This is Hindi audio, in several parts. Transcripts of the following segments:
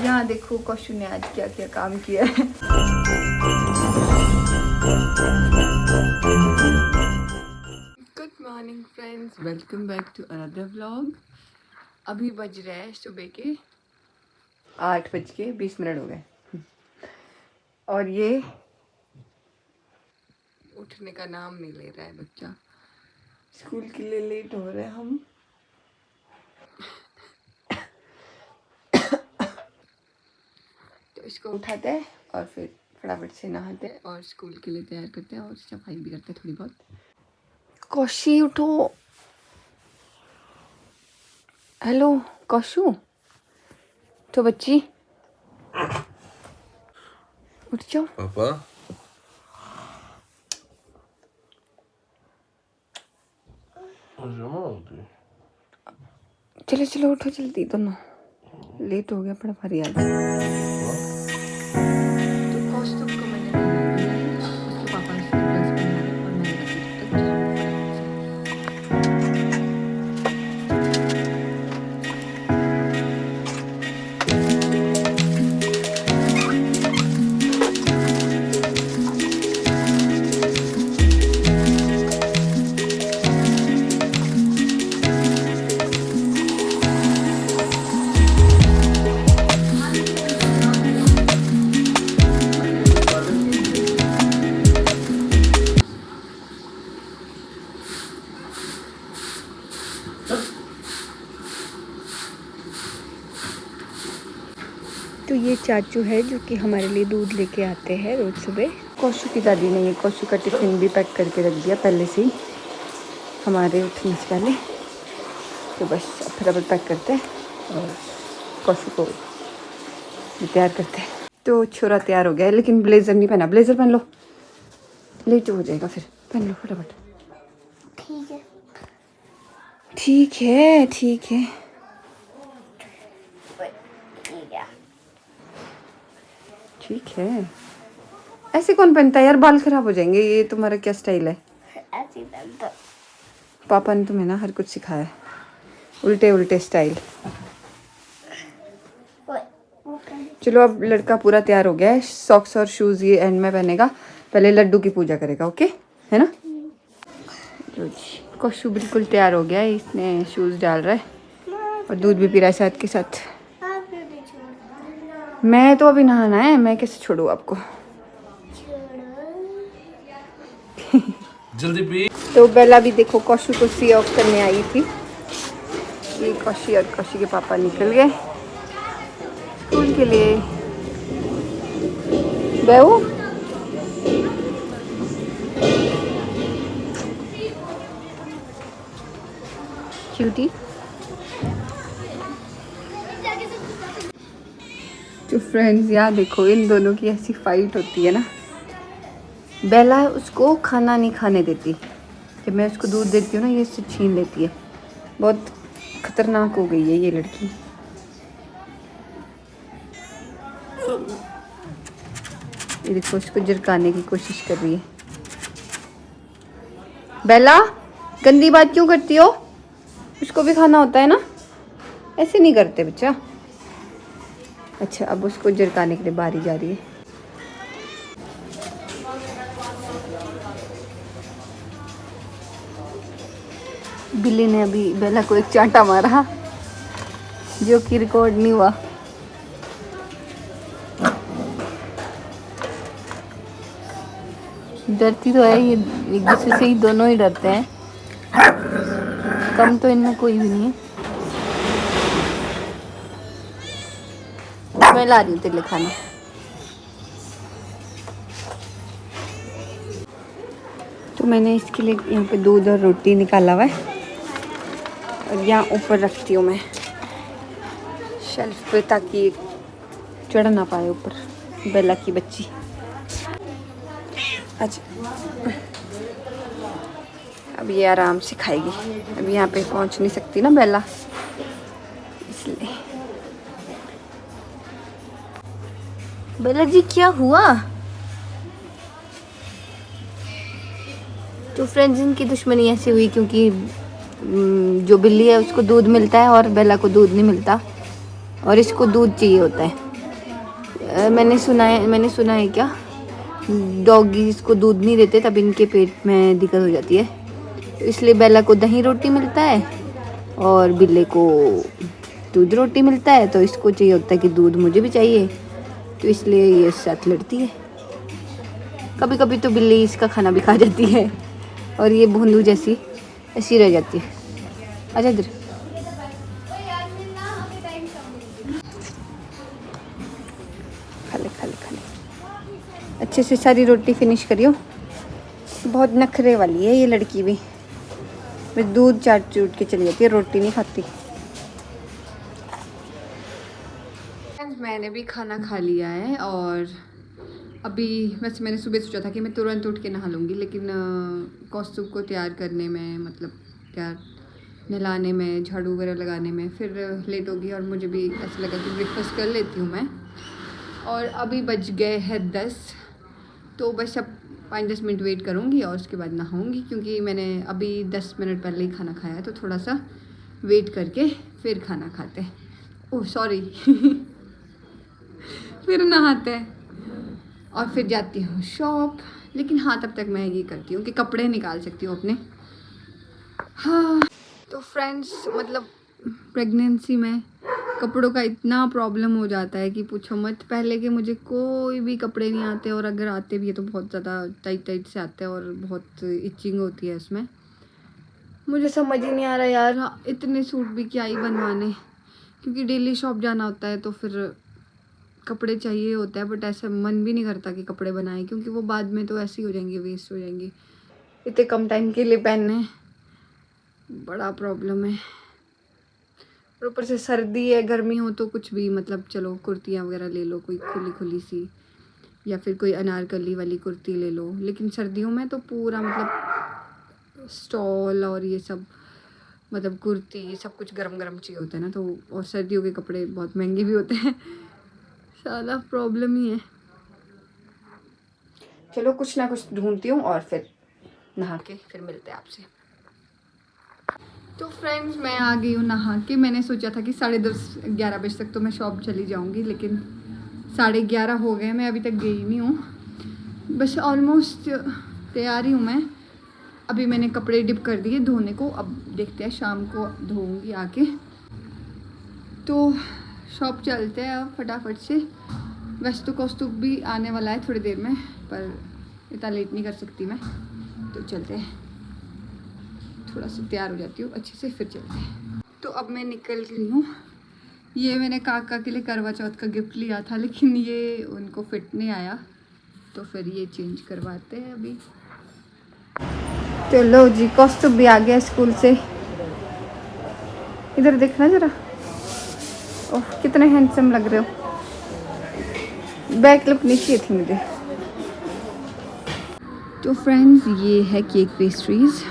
यहाँ देखो कौशु ने आज क्या क्या काम किया है। Good morning friends, welcome back to another vlog. अभी बज रहे हैं सुबह के 8:20 हो गए और ये उठने का नाम नहीं ले रहा है बच्चा। स्कूल के लिए लेट हो रहे हैं हम। तो इसको उठाते हैं और फिर फटाफट से नहाते हैं और स्कूल के लिए तैयार करते हैं और सफाई भी करते हैं थोड़ी बहुत। कौशी उठो। हेलो कौशु, तो बच्ची उठ जाओ। पापा चलो चलो उठो जल्दी, दोनों लेट हो गया, बड़ा भारी आ गया। तो कौस्तुभ को मैंने उसके पापा ने सरप्राइज बनाया और मैंने तो ये चाचू है जो कि हमारे लिए दूध लेके आते हैं रोज़ सुबह। कौशु की दादी ने ये कौशु का टिफ़िन भी पैक करके रख दिया पहले से ही हमारे उठने से पहले। तो बस अब फटाफट पैक करते हैं और कौशु को तैयार करते हैं। तो छोरा तैयार हो गया है लेकिन ब्लेज़र नहीं पहना। ब्लेज़र पहन लो, लेट हो जाएगा फिर। पहन लो फटाफट। ठीक है ठीक है ठीक है ठीक है। ऐसे कौन पहनता है यार, बाल खराब हो जाएंगे। ये तुम्हारा क्या स्टाइल है? ऐसे पहनता। पापा ने तुम्हें ना हर कुछ सिखाया है, उल्टे उल्टे स्टाइल। चलो अब लड़का पूरा तैयार हो गया है। सॉक्स और शूज़ ये एंड में पहनेगा, पहले लड्डू की पूजा करेगा। ओके है ना? कौशु बिल्कुल तैयार हो गया है, इसने शूज़ डाल रहा है और दूध भी पी रहा है साथ के साथ। मैं तो अभी नहाना है, मैं कैसे छोड़ूं आपको। जल्दी पी। तो बेला भी देखो कौशु को सी ऑफ करने आई थी। ये कौशी और कौशी के पापा निकल गए स्कूल के लिए। बेहू क्यूटी। तो फ्रेंड्स यहाँ देखो इन दोनों की ऐसी फाइट होती है ना। बेला उसको खाना नहीं खाने देती, जब मैं उसको दूध देती हूँ ना ये इससे छीन लेती है। बहुत खतरनाक हो गई है ये लड़की। ये देखो उसको झिड़काने की कोशिश कर रही है। बेला गंदी बात क्यों करती हो? उसको भी खाना होता है ना, ऐसे नहीं करते बच्चा। अच्छा अब उसको झिड़काने के लिए बारी जा रही है। बिल्ली ने अभी बेला को एक चांटा मारा जो कि रिकॉर्ड नहीं हुआ। डरती तो है ये, एक दूसरे से ही दोनों ही डरते हैं। कम तो इनमें कोई भी नहीं है। मैं ला रही हूँ तेरे लिए खाना। तो मैंने इसके लिए यहाँ पे दूध और रोटी निकाला हुआ है और यहाँ ऊपर रखती हूँ मैं शेल्फ पे ताकि चढ़ ना पाए ऊपर बेला की बच्ची। अच्छा अब ये आराम से खाएगी। अब यहाँ पे पहुँच नहीं सकती ना बेला, इसलिए। बेला जी क्या हुआ? तो फ्रेंड्स इनकी दुश्मनी ऐसी हुई क्योंकि जो बिल्ली है उसको दूध मिलता है और बेला को दूध नहीं मिलता और इसको दूध चाहिए होता है। मैंने सुना है क्या, डॉगीज़ को दूध नहीं देते तब इनके पेट में दिक्कत हो जाती है, तो इसलिए बेला को दही रोटी मिलता है और बिल्ले को दूध रोटी मिलता है। तो इसको चाहिए होता है कि दूध मुझे भी चाहिए, तो इसलिए ये साथ लड़ती है। कभी कभी तो बिल्ली इसका खाना भी खा जाती है और ये भोंदू जैसी ऐसी रह जाती है। आजा इधर। खा ले अच्छे से सारी रोटी फिनिश करियो। बहुत नखरे वाली है ये लड़की भी, बस दूध चाट चूट के चली जाती है, रोटी नहीं खाती। मैंने भी खाना खा लिया है और अभी वैसे मैंने सुबह सोचा था कि मैं तुरंत उठ के नहा लूँगी, लेकिन कौस्तुभ को तैयार करने में, मतलब तैयार नहलाने में, झाड़ू वगैरह लगाने में फिर लेट होगी और मुझे भी ऐसा लगा कि ब्रेकफास्ट कर लेती हूँ मैं। और अभी बज गए हैं 10, तो बस अब 5-10 मिनट वेट करूँगी और उसके बाद नहाऊँगी, क्योंकि मैंने अभी 10 मिनट पहले ही खाना खाया है, तो थोड़ा सा वेट करके फिर खाना खाते हैं। ओह सॉरी फिर नहाते हैं और फिर जाती हूँ शॉप। लेकिन हाँ, तब तक मैं ये करती हूँ कि कपड़े निकाल सकती हूँ अपने। हाँ तो फ्रेंड्स, मतलब प्रेगनेंसी में कपड़ों का इतना प्रॉब्लम हो जाता है कि पूछो मत। पहले के मुझे कोई भी कपड़े नहीं आते, और अगर आते भी है तो बहुत ज़्यादा टाइट से आते हैं और बहुत इचिंग होती है उसमें। मुझे समझ ही नहीं आ रहा यार, इतने सूट भी क्या ही बनवाने, क्योंकि डेली शॉप जाना होता है तो फिर कपड़े चाहिए होता है। बट ऐसा मन भी नहीं करता कि कपड़े बनाएं, क्योंकि वो बाद में तो ऐसे ही हो जाएंगे, वेस्ट हो जाएंगे। इतने कम टाइम के लिए पहनने बड़ा प्रॉब्लम है। और ऊपर से सर्दी है, गर्मी हो तो कुछ भी, मतलब चलो कुर्तियाँ वगैरह ले लो, कोई खुली सी, या फिर कोई अनारकली वाली कुर्ती ले लो। लेकिन सर्दियों में तो पूरा मतलब स्टॉल और ये सब, मतलब कुर्ती, सब कुछ गरम चाहिए होता है ना। तो और सर्दियों के कपड़े बहुत महंगे भी होते हैं, सारा प्रॉब्लम ही है। चलो कुछ ना कुछ ढूंढती हूँ और फिर नहा के फिर मिलते हैं आपसे। तो फ्रेंड्स, मैं आ गई हूँ नहा के। मैंने सोचा था कि 10:30-11 बजे तक तो मैं शॉप चली जाऊँगी, लेकिन 11:30 हो गए, मैं अभी तक गई नहीं हूँ। बस ऑलमोस्ट तैयार ही हूँ मैं। अभी मैंने कपड़े डिप कर दिए धोने को, अब देखते हैं शाम को धोऊँगी आके। तो शॉप चलते हैं अब फटाफट से। वैसे तो कौस्तुभ भी आने वाला है थोड़ी देर में, पर इतना लेट नहीं कर सकती मैं, तो चलते हैं। थोड़ा सा तैयार हो जाती हूँ अच्छे से, फिर चलते हैं। तो अब मैं निकल रही हूँ। ये मैंने काका के लिए करवा चौथ का गिफ्ट लिया था, लेकिन ये उनको फिट नहीं आया, तो फिर ये चेंज करवाते हैं अभी। तो लो जी, कौस्तुभ भी आ गया स्कूल से। इधर देखना ज़रा, ओह कितने हैंडसम लग रहे हो। बैक लुक नहीं चाहिए थी मुझे। तो फ्रेंड्स, ये है केक पेस्ट्रीज़।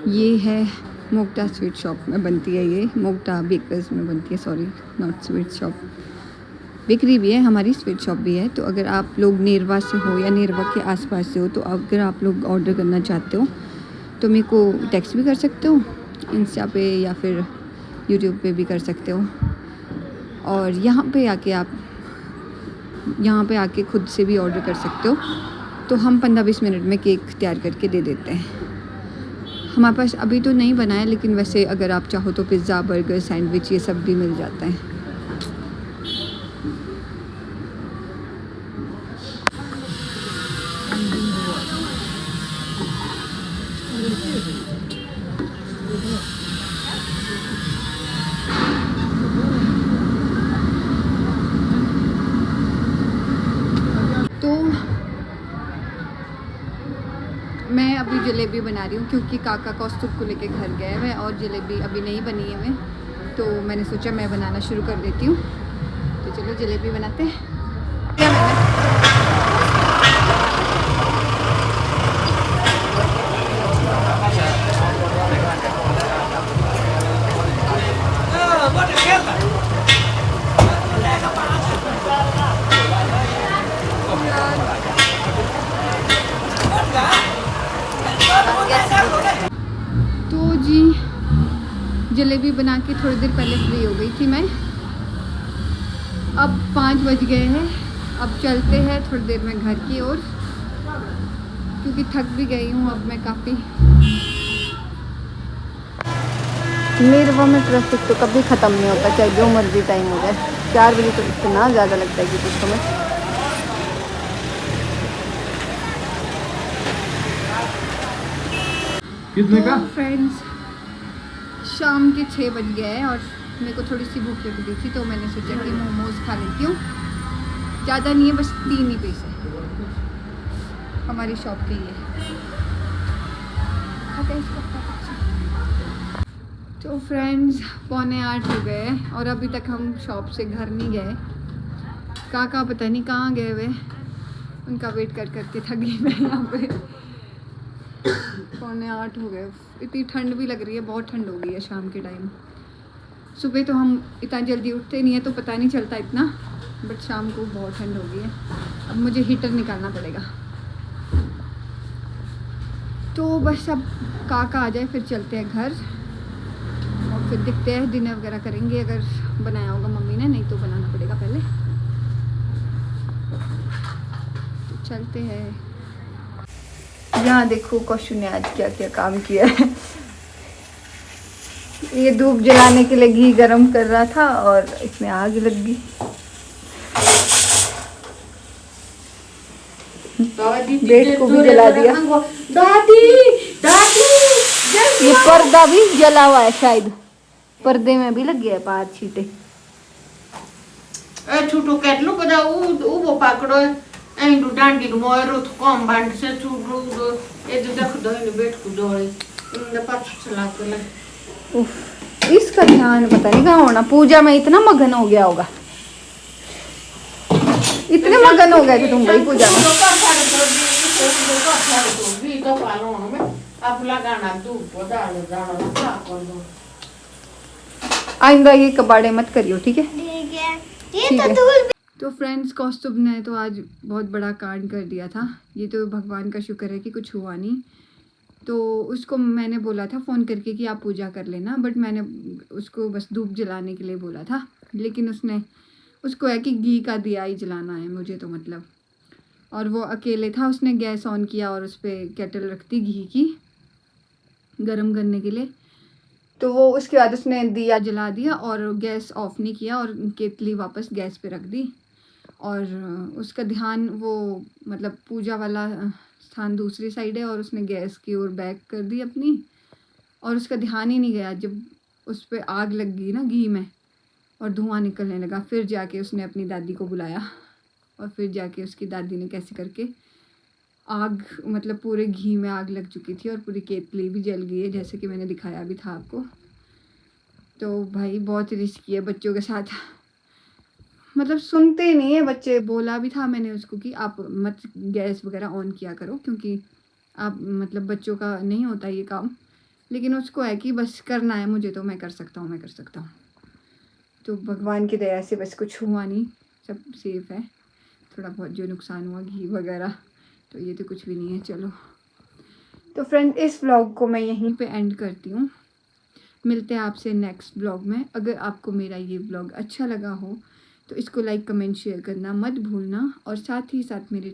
ये है मोक्ता स्वीट शॉप में बनती है, ये मोक्ता बेकर्स में बनती है, sorry not sweet shop. Bakery भी है हमारी, स्वीट शॉप भी है। तो अगर आप लोग नेरवा से हो या नेरवा के आसपास से हो, तो अगर आप लोग ऑर्डर करना चाहते हो तो मेरे को टेक्स्ट भी कर सकते हो इंस्टा पे, या फिर यूट्यूब पे भी कर सकते हो। और यहाँ पे आके खुद से भी ऑर्डर कर सकते हो। तो हम 15-20 मिनट में केक तैयार करके दे देते हैं। हमारे पास अभी तो नहीं बना है, लेकिन वैसे अगर आप चाहो तो पिज़्ज़ा, बर्गर, सैंडविच ये सब भी मिल जाता है। तो मैं अभी जलेबी बना रही हूँ, क्योंकि काका कौस्तुभ को लेके घर गए हुए और जलेबी अभी नहीं बनी है मैं, तो मैंने सोचा मैं बनाना शुरू कर देती हूँ। तो चलो जलेबी बनाते हैं। क्या तो जी, जलेबी बना के थोड़ी देर पहले फ्री हो गई थी मैं। अब 5 बज गए हैं। अब चलते हैं थोड़ी देर में घर की ओर, क्योंकि थक भी गई हूँ अब मैं काफ़ी। मेरवा में ट्रैफिक तो कभी ख़त्म नहीं होता, चाहे जो मर्जी टाइम हो जाए। 4 बजे तो इतना ज़्यादा लगता है कि कुछ समझ। कितने का? फ्रेंड्स, शाम के 6 बज गए हैं और मेरे को थोड़ी सी भूख लग रही थी, तो मैंने सोचा कि मोमोज़ खा लेती हूँ। ज़्यादा नहीं है, बस 3 ही पीस है, हमारी शॉप के ही है। खाते हैं इसको। तो फ्रेंड्स, 7:45 हो गए और अभी तक हम शॉप से घर नहीं गए। काका पता नहीं कहाँ गए हुए, उनका वेट कर करके थक गई मैं यहाँ पे। 7:45 हो गए। इतनी ठंड भी लग रही है, बहुत ठंड हो गई है शाम के टाइम। सुबह तो हम इतना जल्दी उठते नहीं है तो पता नहीं चलता इतना, बट शाम को बहुत ठंड हो गई है। अब मुझे हीटर निकालना पड़ेगा। तो बस अब काका आ जाए फिर चलते हैं घर और फिर देखते हैं, डिनर वगैरह करेंगे। अगर बनाया होगा मम्मी ने, नहीं तो बनाना पड़ेगा पहले। तो चलते हैं। यहाँ देखो कौशु ने आज क्या क्या काम किया है। ये धूप जलाने के लिए घी गरम कर रहा था और इसमें आग लग गई। बेड को भी जला दिया। दादी दादी ये पर्दा भी जला हुआ है, शायद पर्दे में भी लग गया है 5 छींटे। ए छुटू केटलो कदा उ वो पाकड़ो ए दु डांडी दु मोरो तो कम बांड से छुटू दो ए दु देख दो इन बेट को दो इन पाछ चला के ले। उफ, इसका ध्यान पता नहीं कहाँ होना। पूजा में इतना मगन हो गया होगा, इतने मगन हो गए थे तुम भाई पूजा में। तो पालो में आप लगाना दूध को डाल डाल क्या कर दो। आइंदा ये कबाड़े मत करियो, ठीक है? ठीक है। ये ठीक तो है। धूल तो फ्रेंड्स, कौस्तुभ ने तो आज बहुत बड़ा कांड कर दिया था। ये तो भगवान का शुक्र है कि कुछ हुआ नहीं। तो उसको मैंने बोला था फ़ोन करके कि आप पूजा कर लेना, बट मैंने उसको बस धूप जलाने के लिए बोला था, लेकिन उसको है कि घी का दिया ही जलाना है मुझे तो मतलब। और वो अकेले था, उसने गैस ऑन किया और उस पर केटल रख दी घी की गरम करने के लिए। तो वो उसके बाद उसने दिया जला दिया और गैस ऑफ नहीं किया और केतली वापस गैस पे रख दी। और उसका ध्यान वो मतलब पूजा वाला स्थान दूसरी साइड है और उसने गैस की ओर बैक कर दी अपनी, और उसका ध्यान ही नहीं गया। जब उस पर आग लग गई ना घी में और धुआं निकलने लगा, फिर जाके उसने अपनी दादी को बुलाया और फिर जाके उसकी दादी ने कैसे करके आग मतलब पूरे घी में आग लग चुकी थी और पूरी केतली भी जल गई है, जैसे कि मैंने दिखाया भी था आपको। तो भाई बहुत रिस्की है बच्चों के साथ, मतलब सुनते नहीं है बच्चे। बोला भी था मैंने उसको कि आप मत गैस वगैरह ऑन किया करो, क्योंकि आप मतलब बच्चों का नहीं होता ये काम, लेकिन उसको है कि बस करना है मुझे तो मैं कर सकता हूँ। तो भगवान की दया से बस कुछ हुआ नहीं, सब सेफ है। थोड़ा बहुत जो नुकसान हुआ घी वगैरह, तो ये तो कुछ भी नहीं है। चलो तो फ्रेंड, इस व्लॉग को मैं यहीं पे एंड करती हूँ। मिलते हैं आपसे नेक्स्ट व्लॉग में। अगर आपको मेरा ये व्लॉग अच्छा लगा हो तो इसको लाइक कमेंट शेयर करना मत भूलना, और साथ ही साथ मेरे